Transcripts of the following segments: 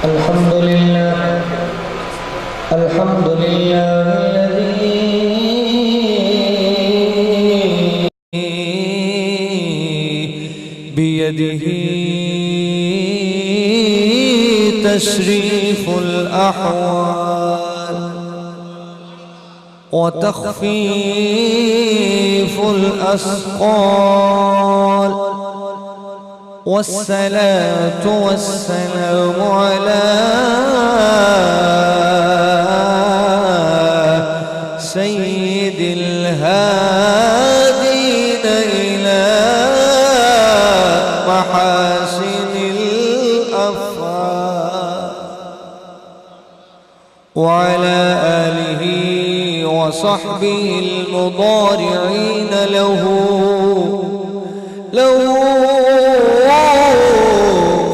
الحمد لله الذي بيده تشريف الأحوال وتخفيف الأثقال، والصلاة والسلام على سيد الهادين إلى محاسن الأفعال، وعلى آله وصحبه المضارعين له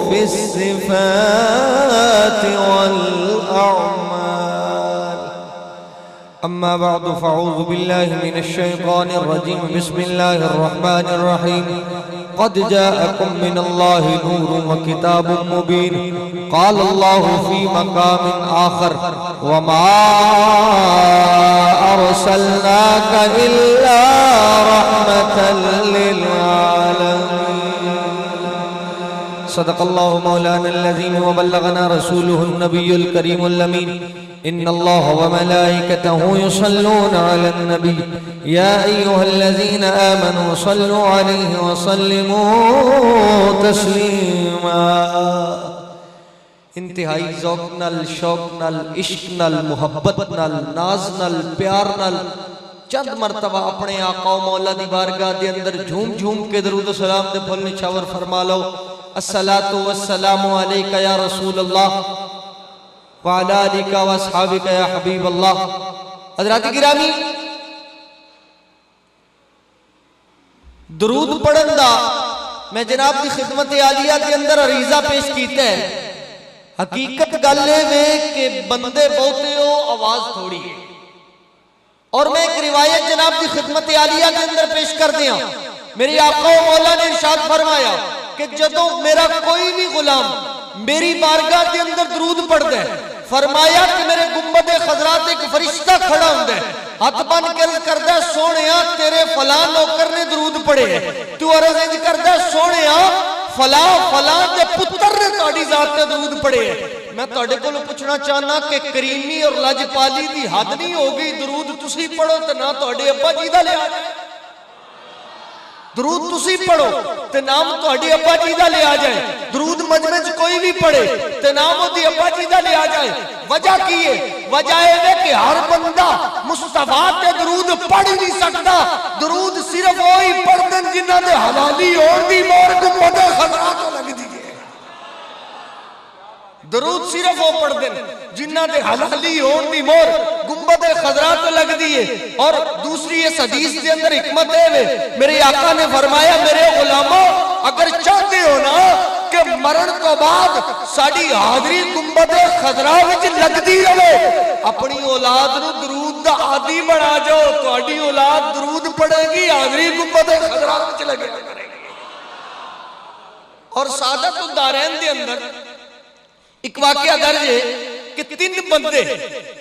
في الصفات والأعمال. أما بعد فأعوذ بالله من الشيطان الرجيم. بسم الله الرحمن الرحيم. قد جاءكم من الله نور وكتاب مبين. قال الله في مقام آخر: وما أرسلناك إلا رحمة للعالمين. صدق الله مولانا العظيم وبلغنا رسوله النبي الكريم الأمين. إن الله وملائكته يصلون على النبي يا أيها الذين آمنوا صلوا عليه وسلموا تسليما. انتہائی ذوق نال، شوق نال، عشق نال، محبت نال، ناز نال، پیار نال چند مرتبہ اپنے آقا و مولا دی بارگاہ دے اندر جھوم جھوم کے درود و سلام دے پھل نچھاور فرما لو. الصلاة والسلام علیکہ یا رسول اللہ وعلی آلکہ و اصحابکہ یا حبیب اللہ. حضرات گرامی، درود پڑھن دا میں جناب دی خدمت عالیہ کے اندر عریضہ پیش کیتا ہے. حقیقت گلے میں کہ بندے بہتے ہو، آواز تھوڑی ہے. اور میں ایک روایت جناب دی خدمت عالیہ کے اندر پیش کر دیا. میری آقا و مولا نے ارشاد فرمایا کہ جدوں میرا کوئی بھی غلام میری بارگاہ کے اندر درود پڑھتا ہے، فرمایا کہ میرے گنبد خضرات ایک فرشتہ کھڑا ہوتا ہے، ہاتھ بن کے عرض کرتا ہے: سونیا تیرے فلاں نوکر نے درود پڑھے ہے. تو عرض کرتا ہے: سونیا فلاں دے پتر نے تہاڈی ذات تے درود پڑھے ہے. میں تہاڈے کولوں پوچھنا چاہنا کہ کریمی اور لاجپالی دی حد نہیں ہو گئی؟ درود تسی پڑھو تے نہ تہاڈے ابا جی دا لیا جائے. درود تسی پڑھو تے نام تہاڈے ابا جی دا لیا جائے. درود مجمع وچ کوئی بھی پڑھے تے نام اودی ابا جی دا لیا جائے. وجہ کی ہے؟ وجہ ہے کہ ہر بندہ مصطفیٰ تے درود پڑھ نہیں سکتا. درود صرف وہی پڑھدن جنہاں دے حلالی اور دی مور گنبد خضرا تو لگ دی ہے. درود صرف وہ پڑھ دیں جنہ دے حلالی ہون دی مور گنبد خضرا تو لگ دیئے. اور دوسری اس حدیث دے اندر حکمت ہے میرے آقا نے فرمایا: میرے غلاموں، اگر چاہتے ہو نا کہ مرن کو بعد ساڑی حاضری گنبد خضرا وچ لگ دی رہے، اپنی اولاد نو درود دا عادی بنا جاؤ. تو اڈی اولاد درود پڑھے گی، حاضری گنبد خضرا وچ لگے کرے گی. اور سعادت الدارین دے اندر ایک واقعہ درج ہے کہ 3 بندے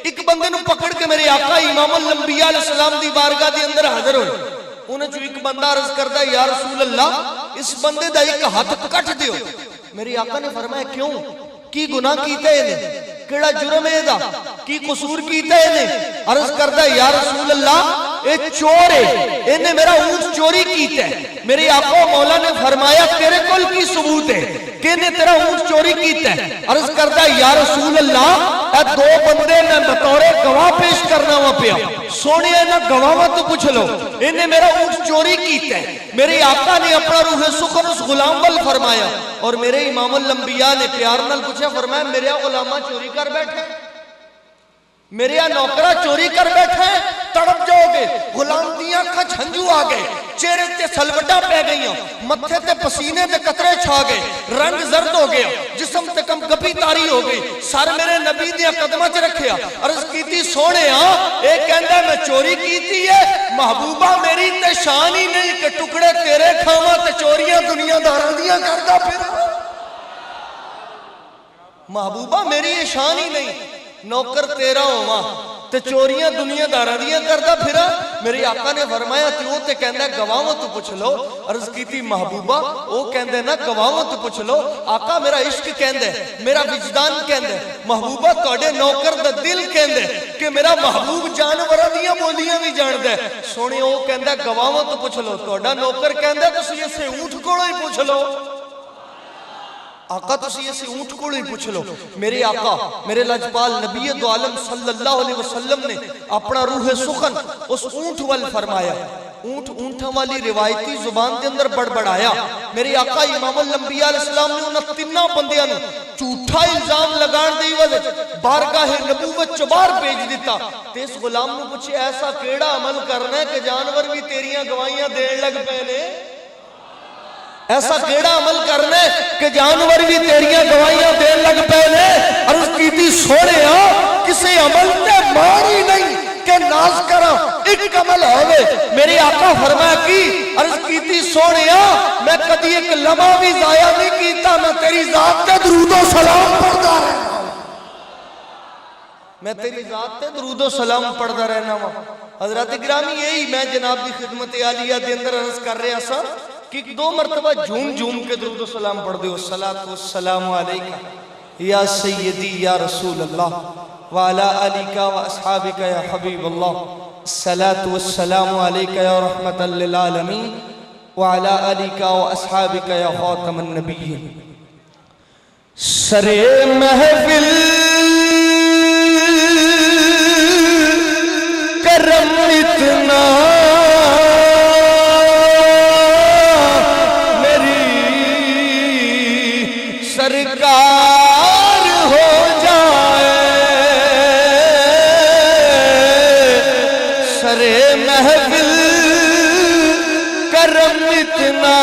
ایک بندے نو پکڑ کے میرے آقا امام الانبیاء علیہ السلام دی بارگاہ دی اندر حاضر ہوئے. انہیں جو ایک بندہ عرض کرتا ہے: یا رسول اللہ، اس بندے دا ایک ہاتھ کٹ دیو. میرے آقا نے فرمایا: کیوں؟ کی گناہ کیتا ہے انہیں؟ کیڑا جرم ہے دا؟ کی قصور کیتا ہے انہیں؟ عرض کرتا ہے: یا رسول اللہ، اے چور ہے، انہیں میرا اونٹ چوری کیتا ہے. میرے آقا مولا نے فرمایا: تیرے کول کی ثبوت ہے کہ انہیں تیرا اونٹ چوری کیتا ہے؟ عرض کرتا ہے: یا رسول اللہ، اے 2 بندے میں بطور گواہ پیش کرنا ہوا پیا. سونے انہیں گواہ تو پوچھ لو، انہیں میرا اونٹ چوری کیتا ہے. میرے آقا نے اپنا روح سخن اس غلام وال فرمایا، اور میرے امام الانبیاء نے پیار نال پوچھا، فرمایا: میرے غلامہ چوری کر بیٹھے، میرے نوکرہ چوری کر بیٹھے، تڑپ جاؤ گے. غلام دیاں کھا جھنجو آ گئے، چہرے تے سلوٹا پہ گئیاں، متھے تے پسینے تے قطرے چھا گئے، رنگ زرد ہو گیا، جسم تے کم گپی تاری ہو گئی. سر میرے نبی دیاں قدمہ چ رکھیا، عرض کیتی: سونے ہاں، ایک کہندہ میں چوری کیتی ہے، محبوبہ میری تے شان ہی نہیں کہ ٹکڑے تیرے کھاواں تے چوریاں دنیا داراں دیاں کردا پھر. محبوبہ میری یہ شان ہی نہیں نوکر تیرا ہوواں تے چوریاں دنیا داراں دیاں کردا پھرا. میرے آقا نے فرمایا تے او تے کہندا گواہوں تو پوچھ لو. عرض کیتی محبوبہ او کہندا نا گواہوں تو پوچھ لو. آقا میرا عشق کہندا ہے, میرا وجدان کہندا ہے. محبوبہ تواڈے نوکر دا دل کہندا ہے کہ میرا محبوب جانوراں دیاں بولیاں بھی جاندا ہے. سونے او کہندا گواہوں تو پوچھ لو. تواڈا نوکر کہندا تسی اسے اونٹ کولوں ہی پوچھ لو. آقا تسی اسے اونٹ کو ہی پوچھ لو. میرے آقا میرے لجپال نبی دو عالم صلی اللہ علیہ وسلم نے اپنا روح سخن اس اونٹ وال فرمایا. اونٹاں والی روایتی زبان دے اندر بڑبڑایا. میرے آقا امام الانبیاء علیہ السلام نے انہاں تیناں بندیاں نوں جھوٹا الزام لگان دی وجہ بارگاہ نبوت چ باہر بھیج دیتا. تے اس غلام نوں پوچھے ایسا کیڑا عمل کرنا ہے کہ جانور بھی تیریاں گواہیاں دین لگ پے نے؟ ایسا کیڑا عمل کرنا ہے کہ جانور بھی تیریاں گواہیاں دین لگ پے نے؟ عرض کیتی سونے کسی عمل تے ماری نہیں کہ ناز کرا ایک عمل ہوئے. میرے آقا فرمایا کی؟ عرض کیتی سونے میں کدی ایک لمحہ بھی ضائع نہیں کیتا. میں تیری ذات تے درود و سلام پڑھدا رہنا ہوں. میں تیری ذات تے درود و سلام پڑھدا رہنا ہوں. حضرات گرامی یہی میں جناب دی خدمت عالیہ دے اندر عرض کر رہا سا کہ دو مرتبہ جھوم جھوم کے درود و سلام پڑھ دیو. الصلاۃ والسلام علیکہ یا سیدی یا رسول اللہ وعلی آلکہ و اصحابکہ یا حبیب اللہ. الصلاۃ والسلام علیکہ یا رحمت للعالمین وعلی آلکہ و اصحابکہ یا خاتم النبیین. سرے محفل کرم اتنا سرکار ہو جائے. سرے محفل کرم اتنا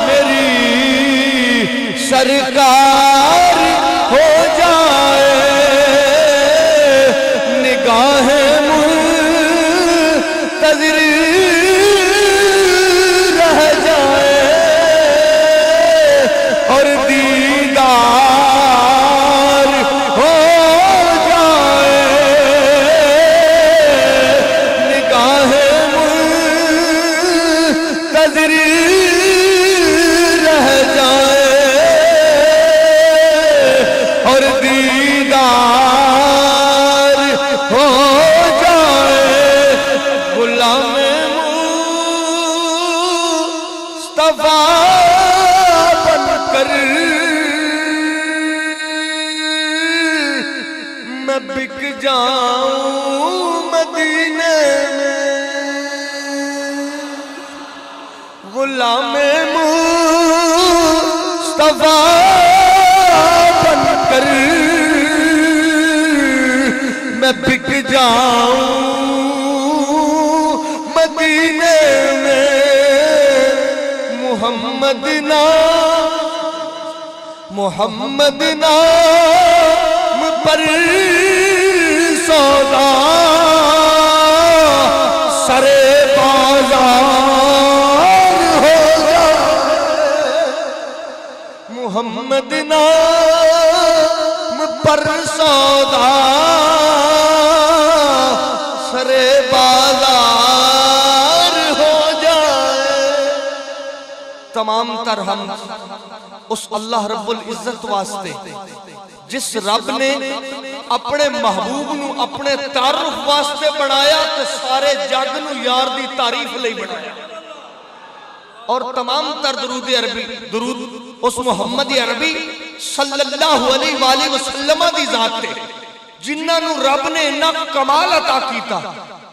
میری سرکار ہو جائے. نگاہیں منتظر رہ جائے اور دیدار ہو جائے. نگاہیں منتظر رہ جائے اور دیدار ہو جائے. غلام مصطفیٰ میں بک جاؤں مدینے میں. غلام مصطفیٰ بن کر میں بک جاؤں مدینے میں. محمد نام پر سودا سرے بازار ہو جائے. محمد نام پر سودا سرے بازار ہو جائے. تمام تر ہم اس اللہ رب العزت واسطے جس رب نے اپنے محبوب نو اپنے تعارف واسطے بنایا تے سارے جگ نو یار دی تعریف لئی بنایا. اور تمام تر درود عربی درود اس محمد عربی صلی اللہ علیہ وآلہ وسلم دی ذات تے جنہاں نو رب نے انہا کمال عطا کیتا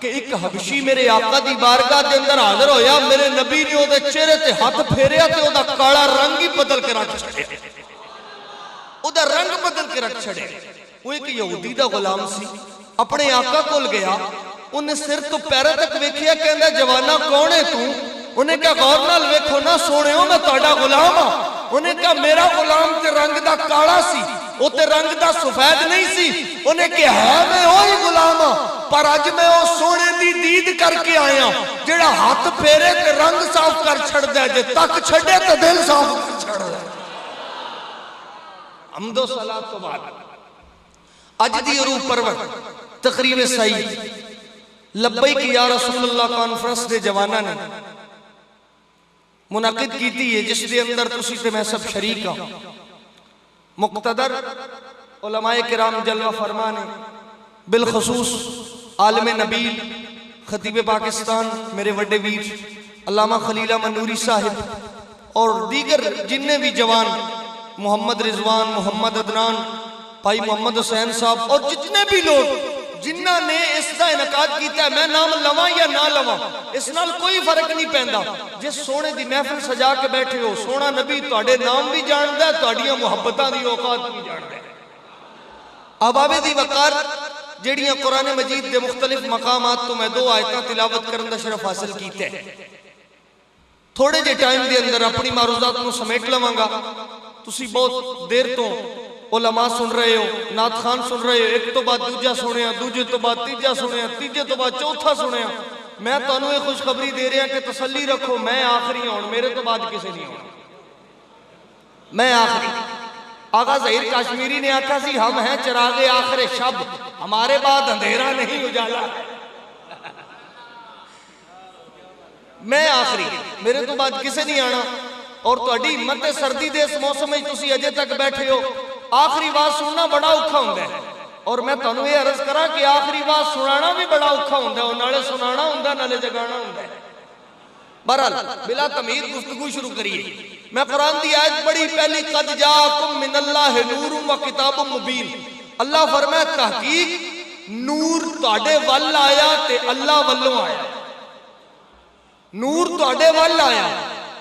کہ ایک حبشی میرے آقا دی بارگاہ دے اندر حاضر ہویا. میرے نبی نے او دے چہرے تے ہاتھ پھیریا تے او دا کالا رنگ ہی بدل کے رکھ چھڑے. او دا رنگ بدل کے رکھ چھڑے. وہ ایک یہودی دا غلام سی اپنے آقا کول گیا. انہیں سر تو پیرے تک ویکھیا کہندا جوانا کون ہے تو؟ انہیں کہا غور نال ویکھو نا سونے ہو میں تہاڈا غلام ہاں. انہیں کہا میرا غلام تے رنگ دا کالا سی او تے رنگ دا سفید نہیں سی. انہیں کہا ہے میں وہی غلام ہاں پر اج میں او سونے دی دید کر کے آیا جڑا ہاتھ پھیرے تے رنگ صاف کر چھڑ دے جے تک چھڑے تے دل صاف کر چھڑ دے. حمد و صلاۃ تو بعد اج دی عروج پرور تقریر سعید لبیک یا رسول اللہ کانفرنس دے جواناں نے منعقد کیتی ہے، جس دے اندر تسی تے میں سب شریک ہوں۔ مقتدر علماء کرام جلوہ فرمانے، بالخصوص عالم نبیل خطیب پاکستان میرے وڈے ویر علامہ خلیل احمد نوری صاحب اور دیگر جننے بھی جوان، محمد رضوان، محمد عدنان، بھائی محمد حسین صاحب اور جتنے بھی لوگ جنہ نے اس کا انعقاد کیتا ہے، میں نام لواں یا نہ لواں اس نال کوئی فرق نہیں پیندا۔ جس سونے دی محفل سجا کے بیٹھے ہو، سونا نبی تواڈے نام بھی جاندا ہے، تواڈیاں محبتاں دی اوقات بھی جاندا ہے۔ احباب دی وقار جڑیاں قرآن مجید دے مختلف مقامات تو میں 2 آیتاں تلاوت کرن دا شرف حاصل کیتا ہے۔ تھوڑے جے ٹائم دے اندر اپنی معروضات نو سمیٹ لواں گا۔ تسی بہت دیر تو علماء سن رہے ہو، نعت خان سن رہے ہو، ایک تو بعد دوجہ سنے ہیں، دوجہ تو بعد تیجہ سنے ہیں، تیجہ تو بعد چوتھا سنے ہیں۔ میں تو انہوں یہ خوشخبری دے رہے ہیں کہ تسلی رکھو، میں آخری ہوں، میرے تو بعد کسے نہیں ہوں، میں آخری۔ آقا ظہیر کشمیری نے آکھا سی ہم ہیں چراغ آخر شب، ہمارے بعد اندھیرا نہیں اجالا، میں آخری، میرے تو بعد کسے نہیں آنا۔ اور تو اڈی ہمت سردی دے اس موسم میں تسی اجے تک بیٹھے ہو، آخری بات سننا بڑا اوکھا ہوندہ ہے۔ اور میں تانوں یہ عرض کرا کہ آخری بات سنانا بھی بڑا اوکھا ہوندہ ہے، اور نالے سنانا ہوندہ ہے، نالے جگانا ہوندہ ہے۔ بہرحال بلا تمہید گفتگو شروع کریے۔ میں قرآن دی آیت پڑھی پہلی، قد جاءکم من اللہ نور و کتاب مبین۔ اللہ فرمائے تحقیق نور تواڈے ول آیا تے اللہ ولوں آیا، نور تواڈے ول آیا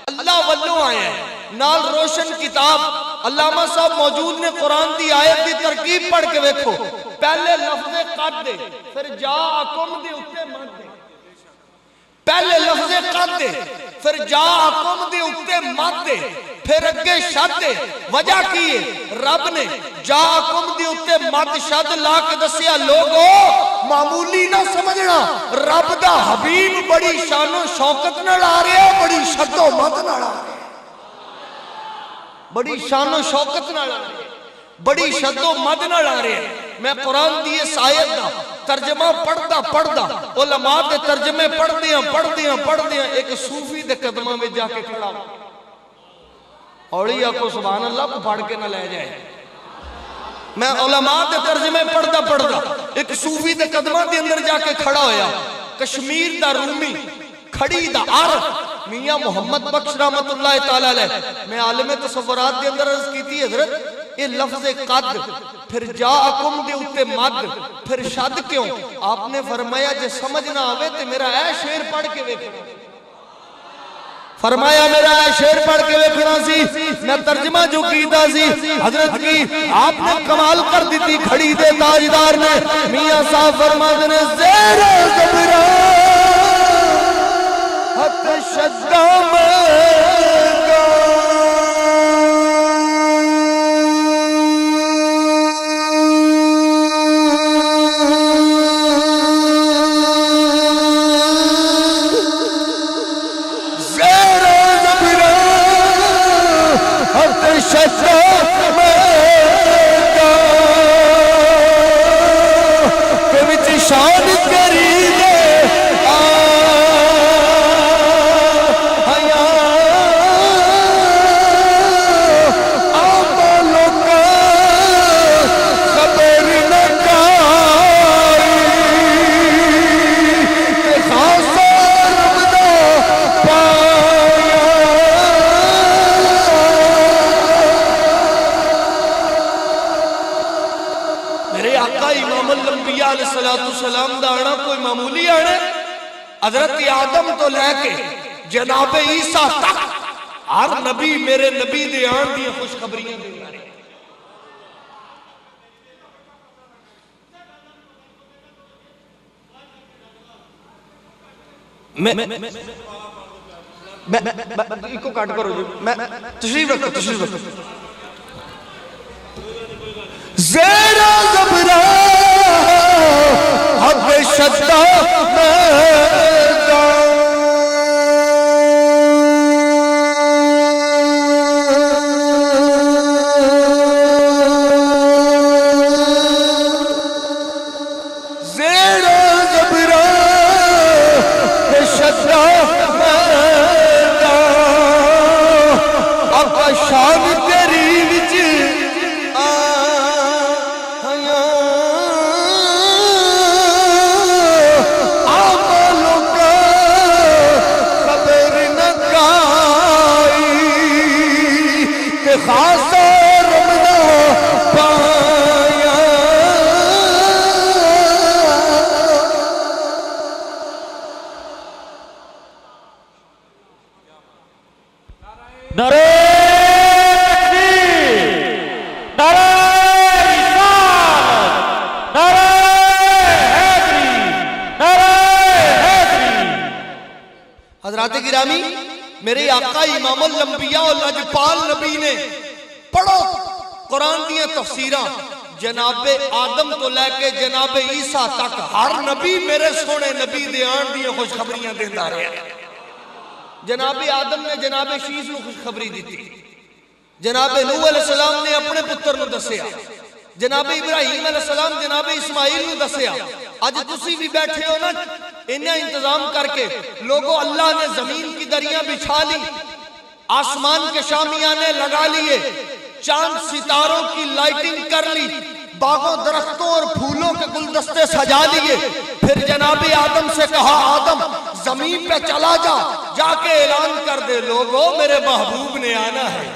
اللہ ولوں آیا ہے، نال روشن کتاب۔ علامہ صاحب موجود نے، قرآن دی آیت دی ترکیب پڑھ کے ویکھو، پہلے لفظ قد دے، پھر جاءکم دے اتے مد دے، پہلے لفظ قد دے، پھر جاءکم دے اتے مد دے، پھر اگے شد دے۔ وجہ کی ہے؟ رب نے جاءکم دے اتے مد شد لا کے دسیا، لوگو معمولی نہ سمجھنا، رب دا حبیب بڑی شان و شوکت نہ لا رہے ہیں، بڑی شد و مد نہ لا رہے ہیں، بڑی شان و شوکت نہ لا رہے ہیں، بڑی شد و مد نہ لا رہے ہیں۔ میں قرآن دی اس آیت دا ترجمہ پڑھدا علماء دے ترجمے پڑھدیاں ایک صوفی دے قدمہ میں جا کے کھڑا ہو، اوڑی آکو سبحان اللہ کو پھاڑ کے نہ لے جائے۔ میں علماء دے ترجمے پڑھدا ایک صوفی دے قدمہ دے اندر جا کے کھڑا ہویا، کشمیر دا رومی، کھڑی دا عارف میاں محمد بخش رحمت اللہ تعالی علیہ۔ میں عالم تصورات دے اندر عرض کیتی حضرت، یہ لفظ قد پھر جاءکم دے اتے مد پھر شد کیوں؟ آپ نے فرمایا جے سمجھ نہ آوے تے میرا اے شعر پڑھ کے ویکھنا، فرمایا میرا اے شعر پڑھ کے ویکھنا سی۔ میں ترجمہ جو کیتا سی حضرت کی، آپ نے کمال کر دیتی کھڑی دے تاجدار نے۔ میاں صاحب فرماتے نے زیر زبرا حق شدہ مگا، زیر زبرا حق شدہ مگا، کہ وچ شان کری دے السلام دا آنا کوئی معمولی آنا ہے۔ حضرت آدم تو لے کے جناب عیسیٰ تک ہر نبی میرے نبی دے آن دی خوشخبریاں دے رہے ہیں۔ ایک کو کاٹ کرو جو تشریف رکھو زیر زبرا حق شدہ میدان، حضرات گرامی میرے آقا امام الانبیاء اور لجپال نبی نے پڑھو قرآن دیا تفسیرہ جناب آدم تو لے کے جناب عیسیٰ تک ہر نبی میرے سونے نبی دے آن دیا خوشخبریاں دیندہ رہے ہیں۔ جناب آدم نے جناب شیش نو خوشخبری دی تھی، جناب نوح علیہ السلام نے اپنے پتر نو دسیا، جناب ابراہیم علیہ السلام جناب اسماعیل نو دسیا۔ آج تسی بھی بیٹھے ہو نا انہیں انتظام کر کے لوگوں اللہ نے زمین کی دریاں بچھا لی، آسمان کے شامیانے لگا لیے، چاند ستاروں کی لائٹنگ کر لی، باغوں درختوں اور پھولوں کے گلدستے سجا لیے، پھر جناب آدم سے کہا آدم زمین پہ چلا جا، جا کے اعلان کر دے لوگوں میرے محبوب نے آنا ہے،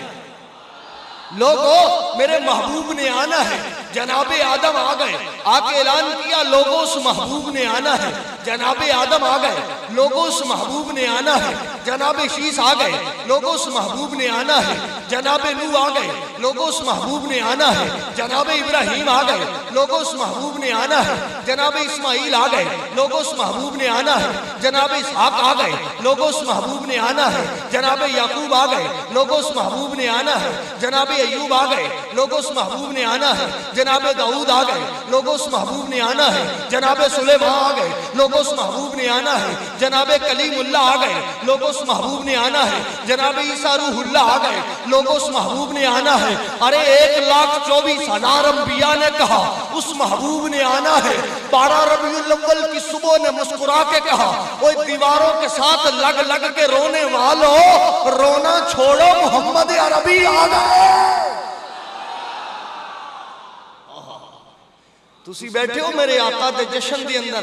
لوگوں میرے محبوب نے آنا ہے۔ جناب آدم آ گئے، آ کے اعلان کیا لوگوں اس محبوب نے آنا ہے۔ جناب آدم آ گئے، لوگوں اس محبوب نے آنا ہے۔ جناب شیس آ گئے، لوگوں اس محبوب نے آنا ہے۔ جناب نوح آ گئے، لوگوں اس محبوب نے آنا ہے۔ جناب ابراہیم آ گئے، لوگوں اس محبوب نے آنا ہے۔ جناب اسماعیل آ گئے، لوگوں اس محبوب نے آنا ہے۔ جناب اسحاق آ گئے، لوگوں اس محبوب نے آنا ہے۔ جناب یعقوب آ گئے، لوگوں اس محبوب نے آنا ہے۔ جناب ایوب آ گئے، لوگوں اس محبوب نے آنا ہے۔ جناب داؤد آ گئے، لوگوں اس محبوب نے آنا ہے۔ جناب سلیمان آ گئے، لوگوں اس محبوب نے آنا ہے۔ جناب کلیم اللہ آ گئے، لوگوں اس محبوب نے آنا ہے۔ جناب عیسیٰ روح اللہ آ گئے، لوگوں اس محبوب نے آنا ہے۔ ارے 1,24,000 انبیاء نے کہا اس محبوب نے آنا ہے۔ 12 ربیع الاول کی صبح نے مسکرا کے کہا وہ دیواروں کے ساتھ لگ لگ کے رونے والوں رونا چھوڑو محمد عربی آ گئے۔ تسی بیٹھے ہو میرے آقا دے جشن دے اندر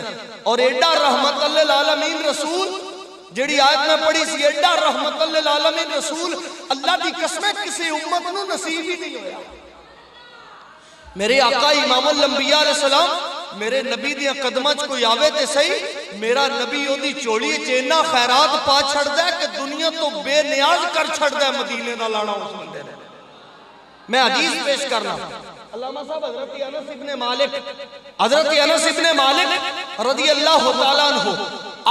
اور ایڈا رحمت للعالمین رسول جیڑی آیت میں پڑھی سی ایڈا رحمت للعالمین رسول اللہ دی قسمیں کسی امت نو نصیب ہی نہیں ہویا۔ میرے آقا امام الانبیاء علیہ السلام میرے نبی دیا قدمہ چ کوئی آوے تے صحیح میرا نبی او دی چوڑی چینا خیرات پا چھڑ دے کہ دنیا تو بے نیاز کر چھڑ دے مدینے دا لانا اس بندے نے۔ میں حدیث پیش کرنا علامہ صاحب حضرت انس ابن مالک رضی اللہ تعالیٰ عنہ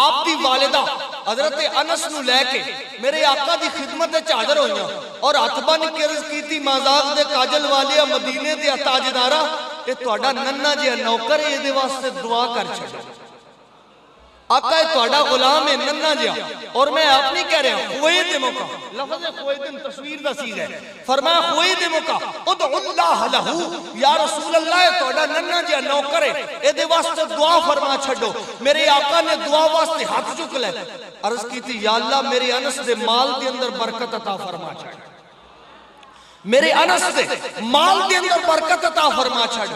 آپ دی والدہ حضرت انس نو لے کے میرے آقا دی خدمت حاضر ہوئیاں اور ہتھ بن کے عرض کیتی مازاغ دے کاجل والیا مدینے دے تاجدارا اے تہاڈا ننھا جہا نوکر اے دے واسطے دعا کر چھڈو۔ آقا ہے تہاڈا غلام ہے ننھا جہا اور میں آپ نہیں کہہ رہا خوئے دے موقع لفظ خوئے دن تصویر دا چیز ہے فرمایا خوئے دے موقع ادعو اللہ لہو یا رسول اللہ تہاڈا ننھا جہا نوکر ہے اے دے واسطے دعا فرما چھڈو۔ میرے آقا نے دعا واسطے ہاتھ چک لے عرض کی تھی یا اللہ میرے انس دے مال دے اندر برکت عطا فرما چھڈ، میرے انس دے مال دے اندر برکت عطا فرما چھڈ۔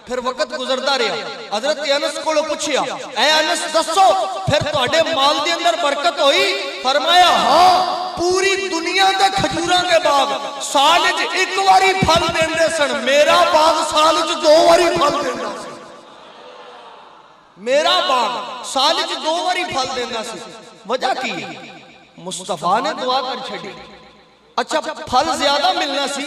پھر وقت گزردہ رہا حضرت انس کو پوچھیا اے انس دسو پھر تہاڈے مال دے اندر برکت ہوئی؟ فرمایا ہاں پوری دنیا دے کھجوراں کے باغ سال وچ ایک واری پھل دیندے سن، میرا باغ سال وچ 2 واری پھل دیندا سی، میرا باغ سال وچ 2 واری پھل دیندا سی۔ وجہ کی مصطفیٰ نے دعا کر چھڈی۔ اچھا پھل زیادہ ملنا سی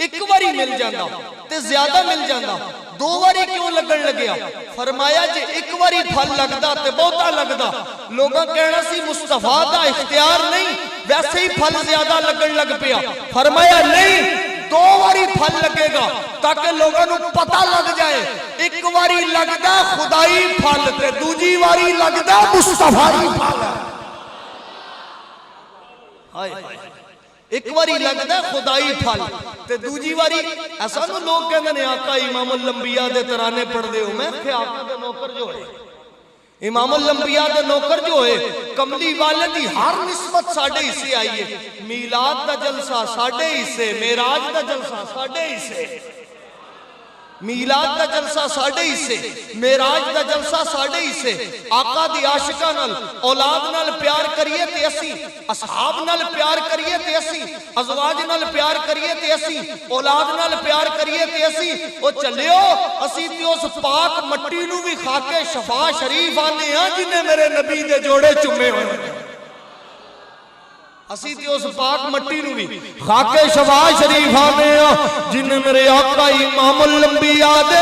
ایک واری مل جاندہ تے زیادہ مل جاندہ 2 واری کیوں لگن لگیا؟ فرمایا جے ایک واری پھل لگدا تے بہتا لگدا لوگاں کہنا سی مصطفیٰ دا اختیار نہیں ویسے ہی پھل زیادہ لگن لگ پیا۔ فرمایا نہیں 2 واری پھل لگے گا تاکہ لوگاں نو پتہ لگ جائے ایک واری لگدا خدائی پھل تے دوجی واری لگدا مصطفیٰ پھل۔ ایک واری لگدا خدائی پھل تے دوجی واری ایسا نو لوگ کہندے نے آقا امام الانبیاء دے ترانے پڑھ دے ہو میں کہ آقا دے نوکر جو ہے امام الانبیاء دے نوکر جو ہے کملی والے دی ہر نسبت ساڑھے حصے آئی ہے۔ میلاد دا جلسہ ساڑھے حصے، معراج دا جلسہ ساڑھے حصے، میلاد دا جلسہ ساڑھے حصے، معراج دا جلسہ ساڑھے حصے۔ آقا دی عاشقہ نال اولاد نال پیار کریے تے اسی، اصحاب نال پیار کریے تے اسی، ازواج نال پیار کریے تے اسی، اولاد نال پیار کریے تے اسی۔ او چلیو اسی تے اس پاک مٹی نو بھی خاکے شفا شریف آنے ہاں جنہیں میرے نبی دے جوڑے چمے ہوئے، اسی تے اس پاک مٹی نو بھی خاکے شفا شریف آنے ہاں جنہیں میرے آقا امام الانبیاء دے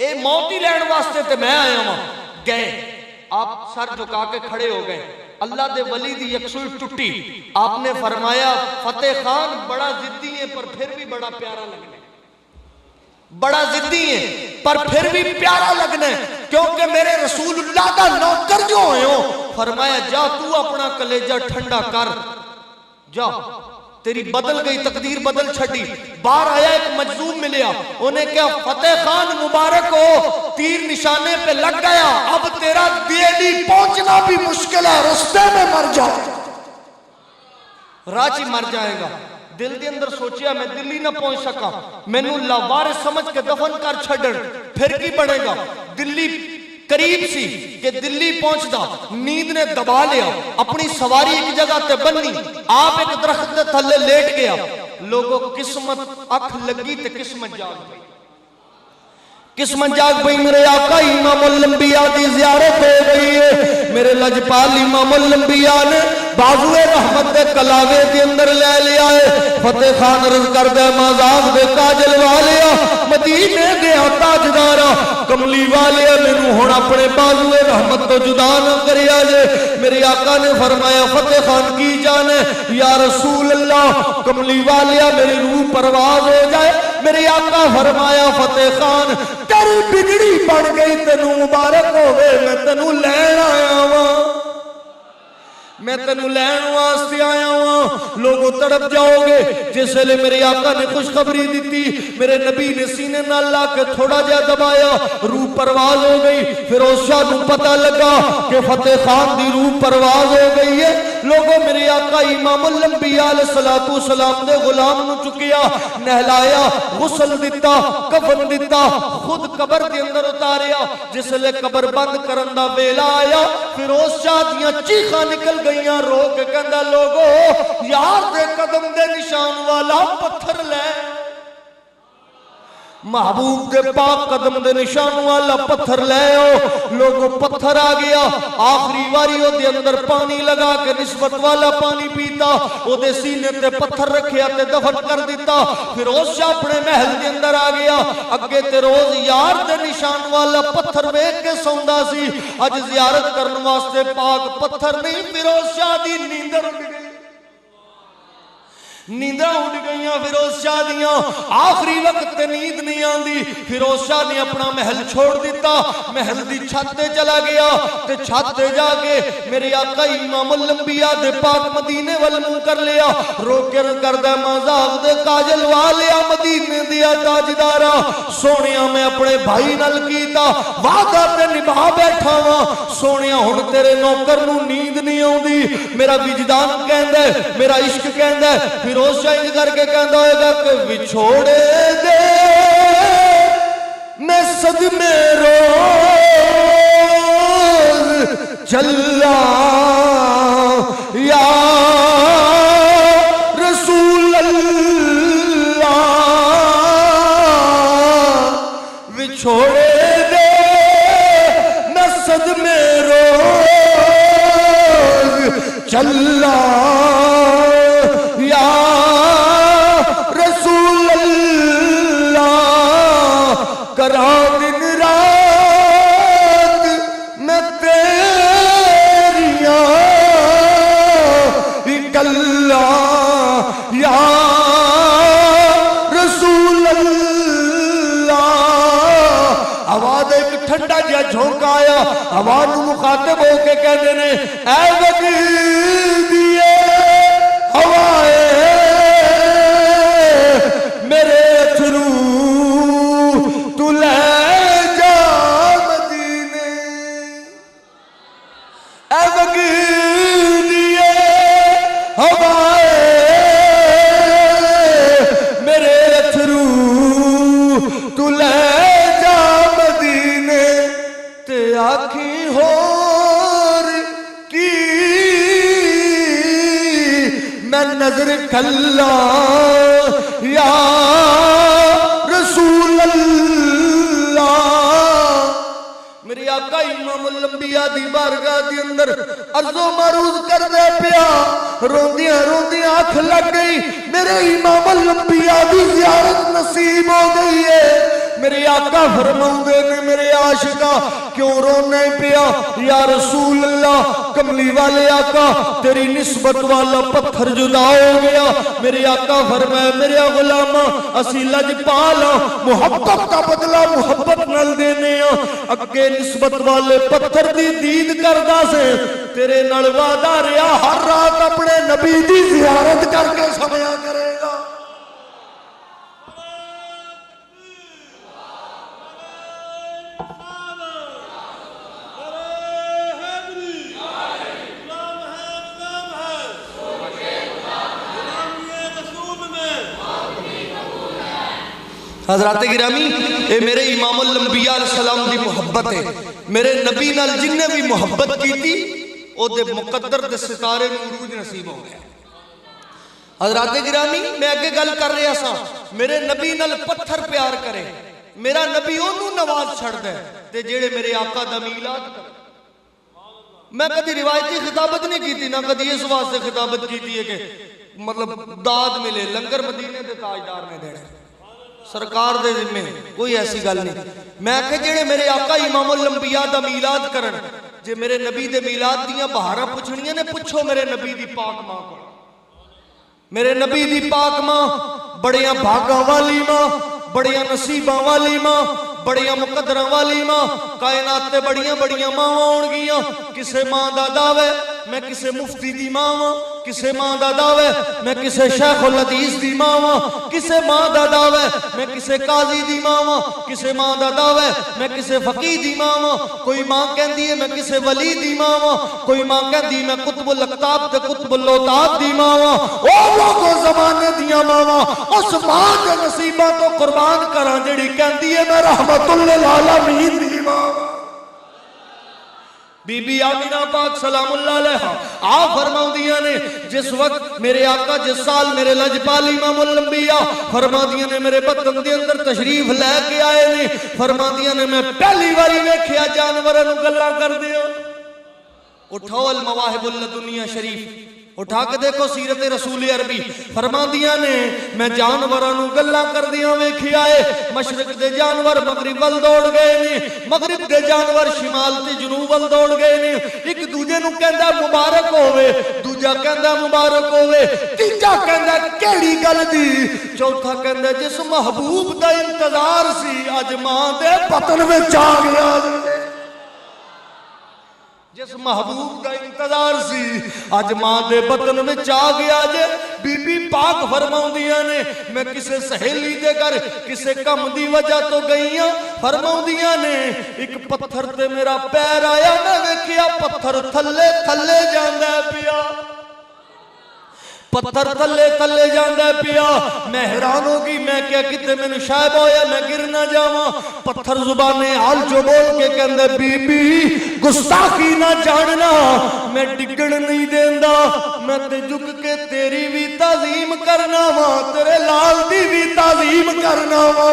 اے موت ہی لین واسطے تے میں آیا ہوں. گئے آپ سر جھکا کے کھڑے ہو گئے. اللہ دے ولی دی یکسوئی ٹوٹی. آپ نے فرمایا فتح خان بڑا ضدی ہے پر پھر بھی بڑا پیارا لگنا ہے. بڑا ضدی ہے پر پھر بھی پیارا لگنا ہے کیونکہ میرے رسول اللہ کا نوکر جو ہوئے ہو. فرمایا جا تو اپنا کلیجہ ٹھنڈا کر جا, تیری بدل گئی تقدیر بدل چھٹی. باہر آیا ایک مجذوب ملیا, انہیں کہا فتح خان مبارک ہو, تیر نشانے پہ لگ گیا, اب تیرا دہلی پہنچنا بھی مشکل ہے, رستے میں مر جا, راچی مر جائے گا. دل دے اندر سوچیا میں دلی نہ پہنچ سکا, میں نو لاوارث سمجھ کے دفن کر چھڑن, پھر کی بڑھے گا. دلی قریب سی کہ دلی پہنچ دا, نیند نے دبا لیا, اپنی سواری ایک جگہ تے بنی, آپ ایک درخت تے تھلے لیٹ گیا. لوگوں قسمت اکھ لگی تے قسمت جاگ گئی. قسمت جاگ گئی. میرے آقا امام الانبیاء دی زیارت ہو گئی ہے. میرے لجپال امام الانبیاء نے بازوے رحمت دے کلاوے دے اندر لے لیا ہے. فتح خان عرض کر دے مذاق دے کاجل والیا, مدینے دیا تاجدارا, کملی والیا, میرے ہون اپنے بازوے رحمت تو جدا نہ کریا جے. میرے آقا نے فرمایا فتح خان کی جانے یا رسول اللہ, کملی والیا میری روح پرواز ہو جائے. میرے آقا فرمایا فتح خان تیری بگڑی بن گئی, تینوں مبارک ہوئے, میں تینوں لین آیا ہوں, میں تینوں لین واسطے آیا ہوں. لوگوں تڑپ جاؤ گے. جس لئے میرے آقا نے خوشخبری دیتی, میرے نبی نے سینے نہ لا کے تھوڑا جا دبایا, روح پرواز ہو گئی. فیروز شاہ نو پتہ لگا کہ فتح خان دی روح پرواز ہو گئی ہے. لوگوں میرے آقا امام الانبیاء علیہ السلام دے غلام نو چکیا, نہلایا, غسل دیتا, کفن دیتا, خود قبر دے اندر اتاریا. جس لئے قبر بند کرن دا ویلا آیا, فیروز شاہ دیاں چیخاں نکل گئیاں, رو کے کہندا لوگو یار دے قدم دے نشان والا پتھر لے, محبوب دے پاک قدم دے نشان والا پتھر لے آؤ. لوگوں پتھر آ گیا. آخری واری او دے اندر پانی لگا کے نسبت والا پانی پیتا, او دے سینے تے پتھر رکھیا تے دفن کر دیتا. فیروز شاہ اپنے محل دے اندر آ گیا. اگے تے روز یار دے نشان والا پتھر ویکھ کے سوندا سی, اج زیارت کرن واسطے پاک پتھر نہیں. فیروز شاہ دی نیندر اٹھ گئی, نیندہ اٹھ گئیاں فیروز شاہ دیاں. آخری وقت تے نیند نہیں آندی. فیروز شاہ نے اپنا محل چھوڑ دیتا, محل دی چھت تے چلا گیا. تے چھت تے جا کے میرے آقا امام الانبیاء دے پاک مدینے والموں کر لیا. رو کے کردہ مذاق دے کاجل والیا, مدینے دیا تاجدارا, سونیا میں اپنے بھائی نل کیتا, وعدہ تے نبھا بیٹھا وا. سونیا ہن تیرے نوکر نو نیند نہیں آندی, میرا وجدان کہندا ہے, میرا عشق کہندا ہے. فیروز شاہ کر کے کہندا ہوئے گا کہ وچھوڑے دے میں صدمے روز چلا یا رسول اللہ, وچھوڑے دے میں صدمے روز چلا یا رسول اللہ, کرا دن رات میں تیریاں اکلا یا رسول اللہ. آواز ایک ٹھنڈا جا جھونکا آیا, آواز مخاطب ہو کے کہتے ہیں اے وقت دیے ہوائے میرے تھرو تو لے جا مدینے, اے وقت دیے ہوائے میرے تھرو تو لے جا مدینے. تے آکھی ہور کی میں نظر کھلا یا رسول اللہ. میری آقا امام الانبیاء دی بارگاہ دی اندر عرض و معروض کر دے پیا, روندیاں روندیاں آنکھ لگ گئی. میرے امام الانبیاء دی زیارت نصیب ہو گئی ہے. میرے آقا فرماؤندے نے میرے عاشقا کیوں رونے پیا یا رسول اللہ کملی والے آقا تیری نسبت والا پتھر جدا ہو گیا میرے آقا فرمائے میرے غلام اسی لجپالا محبت کا بدلہ محبت نل دینے اگے نسبت والے پتھر دی دید کردہ سے تیرے نل وعدہ رہا ہر رات اپنے نبی دی زیارت کر کے سمیا کرے گا حضرات گرامی اے میرے امام الانبیاء علیہ السلام دی محبت ہے میرے نبی نال جن نے بھی محبت کی تھی او دے مقدر دے ستارے میں عروج نصیب ہو گیا حضرات گرامی میں اگے گل کر رہا سا میرے نبی نال پتھر پیار کرے میرا نبی انہوں نواز چھڑ دے تے جیڑے میرے آقا دا میلاد کرے میں کدی روایتی خطابت نہیں کی تھی نہ کدی اس واسطے خطابت کی تھی ہے کہ مطلب داد ملے لنگر مدینے دے تاجدار نے دینے سرکار دے ذمے کوئی ایسی گل نہیں میں کہ جڑے میرے آقا امام الانبیاء دا میلاد کرن جے میرے نبی دے میلاد دیاں بہاراں پوچھنیاں نے پوچھو میرے نبی دی پاک ماں کو میرے نبی دی پاک ماں بڑیاں بھاگاں والی ماں بڑیاں نصیباں والی ماں بڑیاں مقدراں والی ماں کائنات تے بڑیاں بڑیاں ماں ہون گیاں کسے ماں دا دعوے میں کسے مفتی دی ماں ہاں کسے ماں دا دعوے میں کسے شیخ الحدیث دی ماں ہاں کسے ماں دا دعوے میں کسے قاضی دی ماں ہاں کسے ماں دا دعوے میں کسے فقیہ دی ماں ہاں کوئی ماں کہندی ہے میں کسے ولی دی ماں ہاں کوئی ماں کہندی میں قطب الاقطاب تے قطب اللوطات دی ماں ہاں او لوگوں زمانے دیاں ماں ہاں اس ماں دے نصیباں تو قربان کراں جڑی کہندی ہے میں رحمت للعالمین دی ماں بی بی آمینہ پاک سلام اللہ علیہ آپ فرماؤ دیا نے جس وقت میرے آقا جس سال میرے لجپال امام الانبیاء فرما دیا نے میرے بطن دے اندر تشریف لے کے آئے نے فرما دیا نے میں پہلی باری ویکھیا جانوراں نوں گلاں کر دیو اٹھاؤ المواہب اللدنیہ شریف اٹھا کے دیکھو سیرت رسول عربی فرما دیا نے میں جانوراں نوں گلاں کر دیاں ویکھیا اے مشرق دے جانور مغرب ول دوڑ گئے نے مغرب دے جانور شمال تے جنوب ول دوڑ گئے نے ایک دوجے نوں کہندا مبارک ہوے دوجا کہندا مبارک ہوے تیجا کہندا کیڑی گل دی چوتھا کہندا جس محبوب دا انتظار سی اج ماں دے بطن وچ آ گیا جس محبوب دا انتظار سی آج ماں دے بطن میں چاہ گیا جے بی بی پاک فرماؤں دیا نے میں کسے سہیلی دے کر کسے کم دی وجہ تو گئیاں فرماؤں دیا نے ایک پتھر تے میرا پیر آیا میں کیا پتھر تھلے تھلے جاندہ پیا پتھر تھلے تھلے جاندہ پیا میں حیران ہوگی میں کیا کتے میں نشائب ہویا میں گر نہ جاواں پتھر زبانے حال جو بول کے کہندے بی بی گستاخی نہ جاننا میں ڈگڑ نہیں دیندہ میں تے جھک کے تیری بھی تعظیم کرنا ماں تیرے لال دی بھی تعظیم کرنا ماں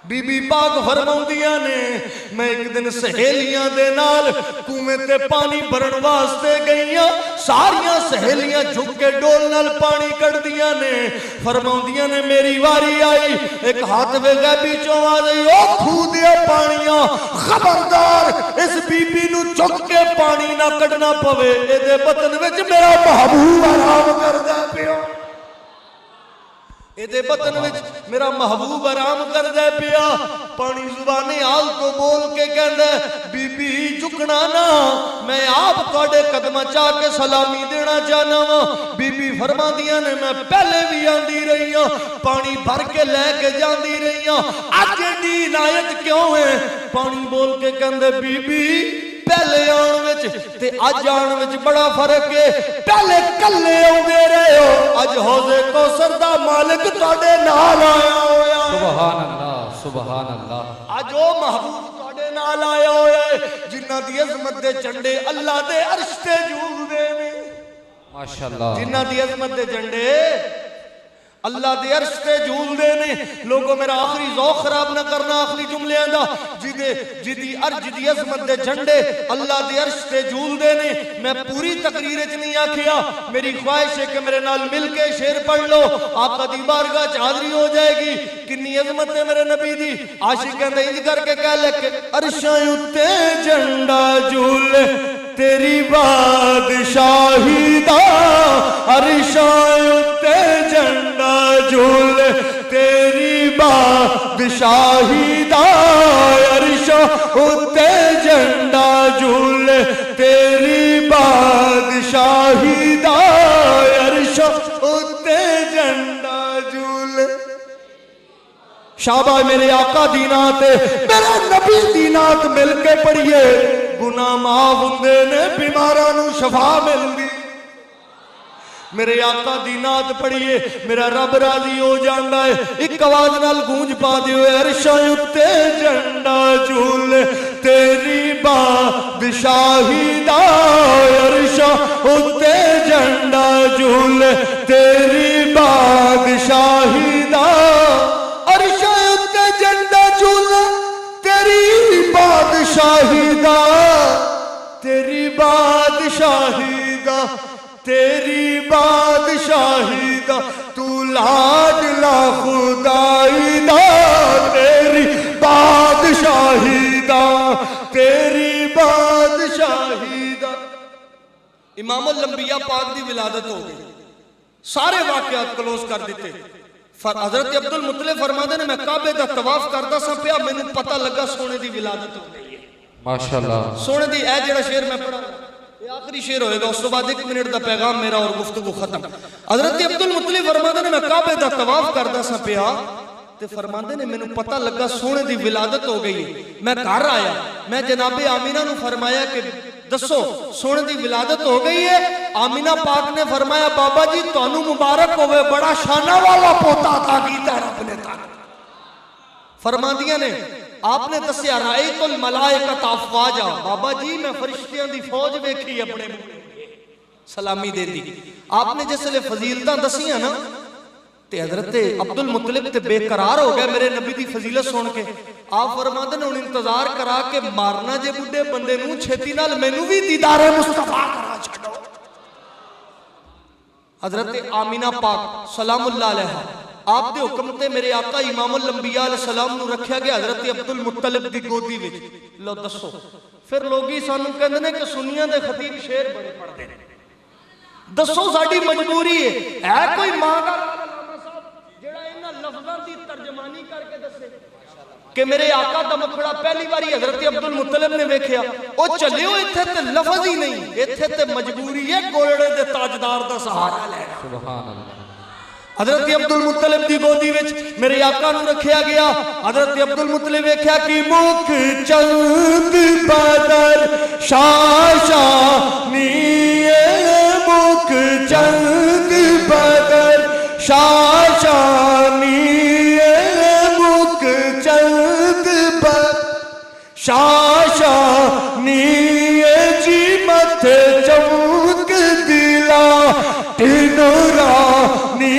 بی بی پاک فرماؤں دیا نے میں ایک دن سہیلیاں دے نال کنویں تے پانی بھرن واسطے گئیاں ساریاں سہیلیاں جھک کے ڈول نال پانی کٹ دیا نے فرماؤں دیا نے میری واری آئی ایک ہاتھ وے غیبی چوں آ گئی او کھو دیا پانیاں خبردار اس بی بی نو جھک کے پانی نہ کٹنا پوے اے دے بطن وچ میرا محبوب آرام کر دے پیا اے دے بطن وچ میرا محبوب آرام کر دے پیا پانی زبانی آل تو بول کے کہندے بی بی جھکنا نا میں آپ توڑے قدمہ چاہ کے سلامی دینا چاہنا وا بی بی فرما دیا نے میں پہلے بھی آندی رہی ہوں پانی بھر کے لے کے جاندی رہی ہوں آج دی عنایت کیوں ہے پانی بول کے کہندے بی بی پہلے آن وچ تے اج آن وچ بڑا فرق ہے پہلے کلے ہوندے رہے ہو اج حوضے کوثر دا مالک تواڈے نال آیا ہویا سبحان اللہ سبحان اللہ اج او محبوب تواڈے نال آیا ہویا ہے جنہاں دی عظمت دے جھنڈے اللہ دے عرش تے جھول دے نے ماشاءاللہ جنہاں دی عظمت دے جھنڈے اللہ دے عرش تے جھول دے نے لوگوں میرا آخری ذوق خراب نہ کرنا آخری جملے آندا جدی عظمت دے جھنڈے اللہ دے عرش تے جھول دے نے میں پوری تقریر وچ نہیں آکھیا میری خواہش ہے کہ میرے نال مل کے شعر پڑھ لو آقا دی بارگاہ چ حاضری ہو جائے گی کنی عظمت ہے میرے نبی دی عاشق کہندے انج کر کے کہہ لے کہ عرشاں اُتے جھنڈا جھولے تیری بادشاہی دا عرشاں اُتے جھنڈا جھولے تیری بادشاہی دا عرشاں اُتے جھنڈا جھولے تیری بادشاہی دا عرشاں اُتے جھنڈا جھولے شاباش میرے آقا دی نات میرے نبی دی نات مل کے پڑھیے گناہ معاف ہوندے نے بیماراں نوں شفا ملدی میرے آقا دی نات پڑھیے میرا رب راضی ہو جاندا ہے ایک آواز نال گونج پا دیو عرشاں اُتے جھنڈا جھولے تیری بادشاہی دا عرشاں اُتے جھنڈا جھولے تیری بادشاہی دا عرشاں اُتے جھنڈا جھولے تیری بادشاہی دا تیری بادشاہی دا تیری بادشاہی دا تو لاڈلا خدائی دا تیری بادشاہی دا تیری بادشاہی دا امام الانبیاء پاک دی ولادت ہو گئی سارے واقعات کلوز کر دیتے حضرت عبد المطلب فرماتے ہیں میں کعبے دا طواف کرتا سا پیا میں نے پتہ لگا سونے دی ولادت ہو گئی ہے ماشاءاللہ سونے دی اے جڑا شعر میں پڑھا یہ آخری شعر ہوئے گا اس تو بعد 1 منٹ دا پیغام میرا اور گفتگو ختم حضرت عبد المطلب فرماتے ہیں میں کعبے دا طواف کرتا سا پیا تے فرماندے نے میں نے پتہ لگا سونے دی ولادت ہو گئی ہے میں گھر آیا میں جناب آمینہ نو فرمایا کہ دسو سونے دی ولادت ہو گئی ہے آمینہ پاک نے فرمایا بابا جی تانوں مبارک ہوئے بڑا شانہ والا پوتا تھا کیتا ہے رب نے تھا فرماندیاں نے آپ نے دسیا رائیت الملائکۃ افواجا بابا جی میں فرشتیاں دی فوج ویکھی اپنے سلامی دے دی آپ نے جس لئے فضیلتاں دسیاں نا تے حضرت عبد المطلب تے بے قرار ہو گیا میرے نبی دی فضیلت سن کے آپ فرماتے ہیں انہیں انتظار کرا کے مارنا جے بڑھے بندے نوں چھتی نال مینوں بھی دیدار مصطفیٰ کرا چھڑو حضرت آمینہ پاک سلام اللہ علیہ آپ دے حکم تے میرے آقا امام الانبیاء علیہ السلام نو رکھیا گیا حضرت عبد المطلب دی گودی وچ لو دسو پھر لوگی سانوں کہندے نے کہ سنیاں دے خطیب شعر بڑے پڑھدے نے دسو ساڈی مجبوری ہے کوئی ماں دا جڑا انہاں لفظاں دی ترجمانی کر کے دسے کہ میرے آقا دا مکھڑا پہلی باری حضرت عبد المطلب نے ویکھیا او چلے ہو ایتھے تے لفظ ہی نہیں ایتھے تے مجبوری ہے گھوڑے دے تاجدار دا سہارا لینا سبحان اللہ حضرت عبد المطلب دی گودی وچ میرے آقا نو رکھیا گیا حضرت عبد المطلب ویکھیا کہ مکھ چند بدر شاشانی مکھ چند بدر شاشانی مکھ چند بدر شاشانی جی متھے چمک دلا تنورانی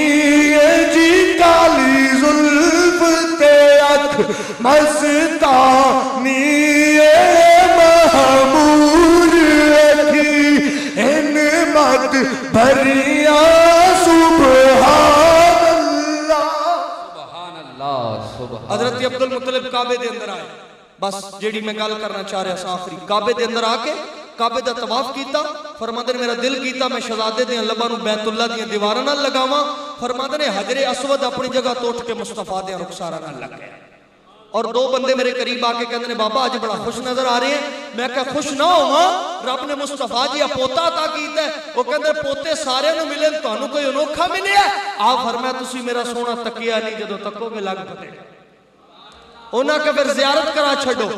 مستانی محمود اکھی انمت بھریا سبحان اللہ حضرت عبد المطلب کعبے دے اندر آئے بس جیڑی میں گل کرنا چاہ رہا سا آخری کعبے دے اندر آ کے کعبے دا طواف کیتا فرماتے نے میرا دل کیتا میں شہزادے دیاں لباں نو بیت اللہ دیاں دیواراں نال لگاواں فرماتے نے حجر اسود اپنی جگہ تو اٹھ کے مصطفیٰ دیاں رخساراں نال لگ گیا اور 2 بندے میرے قریب آ کے کہندے نے بابا آج بڑا خوش نظر آ رہے ہیں میں کہا خوش نہ ہواں رب نے مصطفیٰ جی پوتا عطا کیتا ہے وہ کہندے پوتے سارے نوں ملے تانوں کوئی انوکھا ملیا آپ فرمایا تسی میرا سونا تکیا نہیں جدوں تکو گے لگ پتے انہاں کہ پھر زیارت کرا چھڈو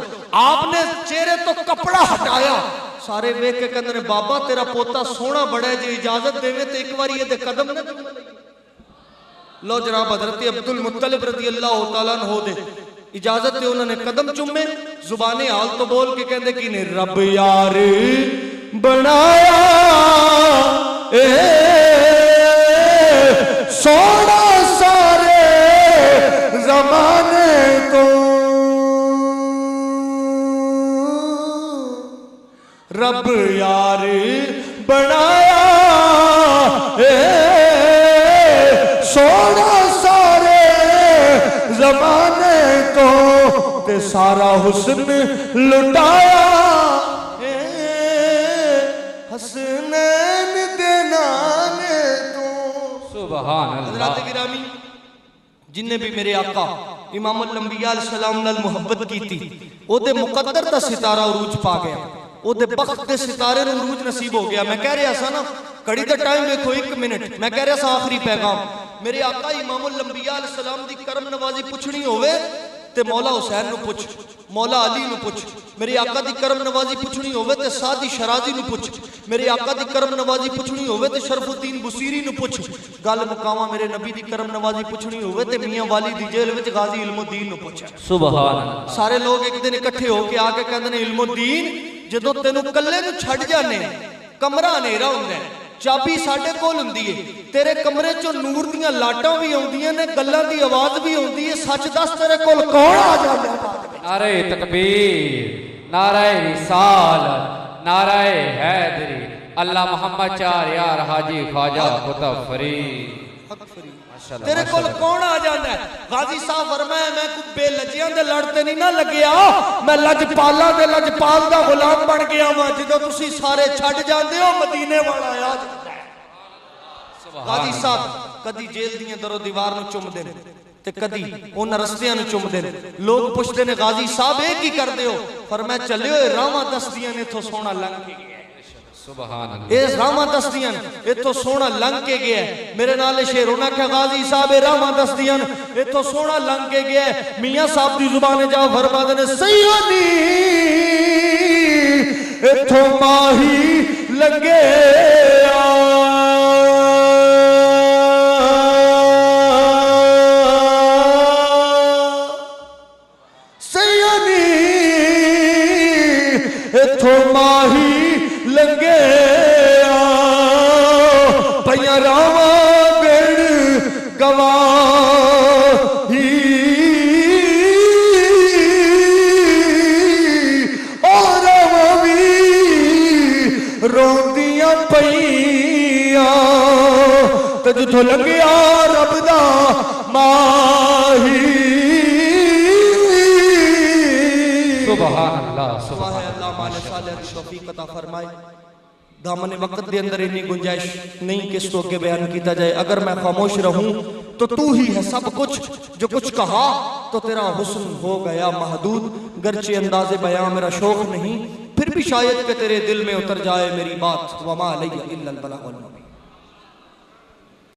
آپ نے چہرے تو کپڑا ہٹایا سارے ویکھ کے کہندے نے بابا تیرا پوتا سونا بڑا ہے جے اجازت دیویں تے ایک واری دے قدم نہ چوم لئی لو جناب حضرت عبد المطلب رضی اللہ تعالیٰ عنہ دے اجازت دے انہوں نے قدم چومے زبان حال تو بول کے کہندے کی نے رب یار بنایا سونا زمانے کو رب یار بنایا سونا سارے زمانے کو تے سارا حسن لٹایا حسنین دے نانے تو سبحان اللہ حضرات گرامی جن نے بھی میرے آقا امام الانبیاء علیہ السلام نال محبت کی تھی او دے مقدر دا ستارہ عروج پا گیا او دے بخت دے ستارے نو عروج نصیب ہو گیا میں کہہ رہا سا نا کڑی دا ٹائم دیکھو 1 منٹ میں کہہ رہا سا آخری پیغام میرے آقا امام الانبیاء علیہ السلام دی کرم نوازی پوچھنی ہوئے تے مولا حسین نو پوچھ مولا علی نو پوچھ میرے آقا دی کرم نوازی پوچھنی ہوئے تے سعدی شرازی نو پوچھ میرے آقا دی کرم نوازی پوچھنی ہوئے تے شرف الدین بصیری نو پوچھ گل مقامہ میرے نبی دی کرم نوازی پوچھنی ہوئے تے میاں والی دی جیل وچ غازی علم الدین نو پوچھ سبحان اللہ سارے لوگ ایک دن اکٹھے ہو کے آ کے کہندے نے علم الدین جدوں تینوں کلے نو چھڈ جانے کمرہ ہنیرا ہوندا ہے چابی ساڈے کول ہوندی ہے تیرے کمرے چوں نور دیاں لاٹاں بھی ہوندیاں نے گلاں دی آواز بھی ہوندی ہے سچ دس تیرے کول کون آ جاندا ہے نعرہ تکبیر نعرہ رسالت نعرہ حیدری اللہ محمد چار یار حاجی خواجہ قطب فرید تیرے کول کون آ جاندا ہے غازی صاحب فرمایا میں کوئی بے لجیاں دے لڑتے نہیں نہ لگیا میں لجپالاں دے لجپال دا غلام بن گیا ہاں جدوں تسی سارے چھڈ جاندے ہو مدینے والا آ جاندا ہے غازی صاحب کدی جیل دیاں درو دیوار نو چومدے نے تے کدی انہاں رستیاں نو چومدے نے لوگ پوچھدے نے غازی صاحب اے کی کردے ہو فرمایا چلے ہوئے راواں دسدیاں نے ایتھوں سونا لنگ کے گیا سبحان اللہ اے راواں دسدیاں ایتھوں سونا لنگ کے گیا ہے میرے نال شعر انہاں کہ غازی صاحب اے راواں دسدیاں ایتھوں سونا لنگ کے گیا ہے میاں صاحب دی زبان جا فرماندے نے سیدی ایتھوں ماہی لنگے ایتھوں ماہی لنگے پیا راواں گڑ گواہی اور راواں وی روندیاں پیاں تے جتھوں لگیا رب دا ماہی سبحان اللہ سبحان اللہ مالک صالح توفیق عطا فرمائے دامن وقت دے اندر اتنی گنجائش نہیں کہ اس کو کے بیان کیتا جائے اگر میں خاموش رہوں تو تو ہی ہے سب کچھ جو کچھ کہا تو تیرا حسن ہو گیا محدود گرچہ انداز بیان میرا شوق نہیں پھر بھی شاید کہ تیرے دل میں اتر جائے میری بات وما علیہ الا البلاغ